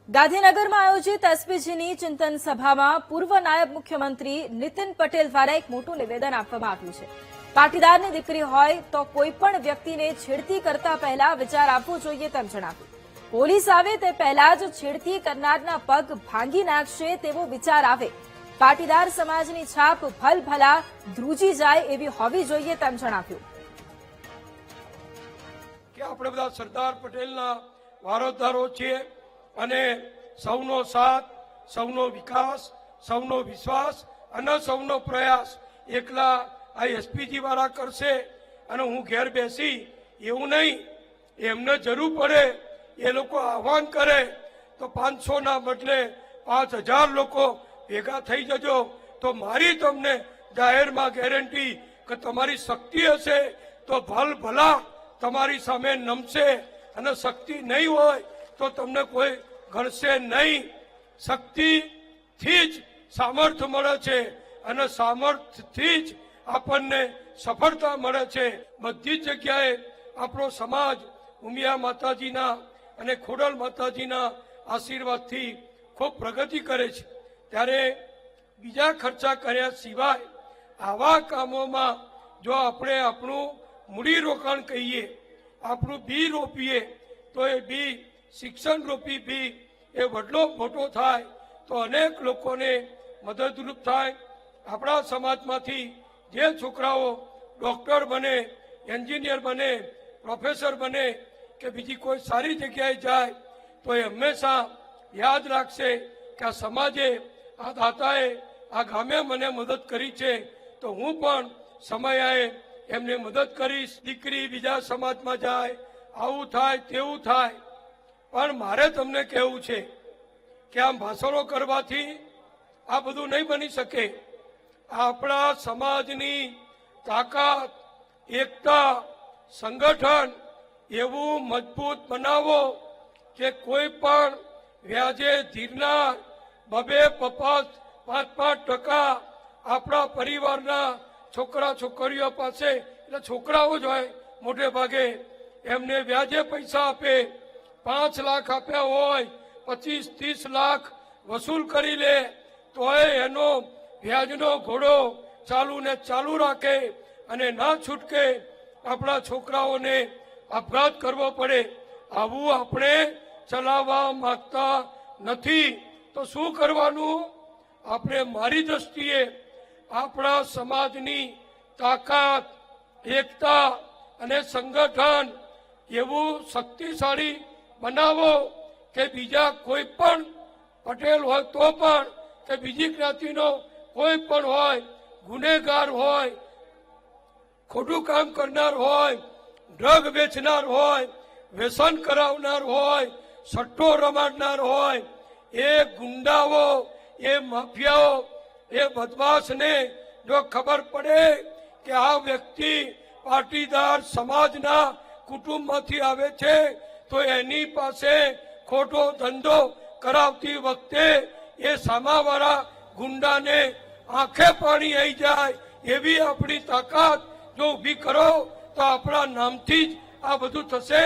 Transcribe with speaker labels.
Speaker 1: ગાંધીનગરમાં આયોજિત એસપીજીની ચિંતન સભામાં પૂર્વ નાયબ મુખ્યમંત્રી નીતિન પટેલ દ્વારા એક મોટું નિવેદન આપવામાં આવ્યું છે। પાટીદારની દીકરી હોય તો કોઈપણ વ્યક્તિને છેડતી કરતા પહેલા વિચાર આપવો જોઈએ તેમ જણાવ્યું। પોલીસ આવે તે પહેલા જ છેડતી કરનારના પગ ભાંગી નાખશે તેવો વિચાર આવે। પાટીદાર સમાજની છાપ ભલભલા ધ્રુજી જાય એવી હોવી જોઈએ તેમ જણાવ્યું।
Speaker 2: કે આપણે બધા સરદાર પટેલના વારસદારો છીએ અને સૌનો સાથ, સૌનો વિકાસ, સૌનો વિશ્વાસ અને સૌનો પ્રયાસ એકલા આ એસપીજી વાળા કરશે અને હું ઘેર બેસી એવું નહીં। એમને જરૂર પડે એ લોકો આહવાન કરે તો 500 ના બદલે 5000 લોકો ભેગા થઈ જજો તો મારી તમને જાહેરમાં ગેરંટી કે તમારી શક્તિ હશે તો ભલભલા તમારી સામે નમશે અને શક્તિ નહીં હોય તો તમને કોઈ ગણશે નહીં। શક્તિથી જ સામર્થ્ય મળે છે અને સામર્થ્યથી જ આપણને સફળતા મળે છે। બધી જ જગ્યાએ આપણો સમાજ ઉમિયા માતાજીના અને ખોડલ માતાજીના આશીર્વાદથી ખૂબ પ્રગતિ કરે છે। ત્યારે બીજા ખર્ચા કર્યા સિવાય આવા કામોમાં જો આપણે આપણું મૂડી રોકાણ કહીએ, આપણું બી રોપીએ તો એ બી શિક્ષણ રૂપી બી એ વડલો મોટો થાય તો અનેક લોકોને મદદરૂપ થાય। આપણા સમાજમાંથી જે છોકરાઓ ડોક્ટર બને, એન્જિનિયર બને, પ્રોફેસર બને કે બીજી કોઈ સારી જગ્યાએ જાય તો એ હંમેશા યાદ રાખશે કે આ સમાજે, આ દાતાએ, આ ગામે મને મદદ કરી છે તો હું પણ સમયે એમને મદદ કરીશ। દીકરી બીજા સમાજમાં જાય, આવું થાય તેવું થાય, પણ મારે તમને કહેવું છે કે આમ ભાષણો કરવાથી આ બધું નહીં બની શકે। આપણા સમાજની તાકાત, એકતા, સંગઠન એવું મજબૂત બનાવો કે કોઈ પણ વ્યાજે ધીરનાર 2-5% આપણા પરિવારના છોકરા છોકરીઓ પાસે, એટલે છોકરાઓ જ હોય મોટે ભાગે, એમને વ્યાજે પૈસા આપે, 5 લાખ આપ્યા હોય 25-30 લાખ વસૂલ કરી લે તોય એનો વ્યાજનો ઘોડો ચાલુ ને ચાલુ રાખે અને ના છૂટકે આપણા છોકરાઓને આપઘાત કરવો પડે। આવું આપણે ચલાવવા માંગતા નથી તો શું કરવાનું? આપણે મારી દ્રષ્ટિએ આપણા સમાજની તાકાત, એકતા અને સંગઠન એવું શક્તિશાળી બનાવો કે બીજા કોઈ પણ પટેલ હોય તો પણ કે બીજી જ્ઞાતિનો કોઈ પણ હોય, ગુનેગાર હોય, ખોટું કામ કરનાર હોય, ડ્રગ વેચનાર હોય, વ્યસન કરાવનાર હોય, સટ્ટો રમાડનાર હોય, એ ગુંડાઓ, એ માફિયાઓ, એ બદમાશને જો ખબર પડે કે આ વ્યક્તિ પાટીદાર સમાજના કુટુંબમાંથી આવે છે તો એની પાસે ખોટો ધંધો કરાવતી વખતે એ સામાવાળા ગુંડાને આંખે પાણી આવી જાય એવી આપણી તાકાત જો ઊભી કરો તો આપણા નામથી જ આ બધું થશે।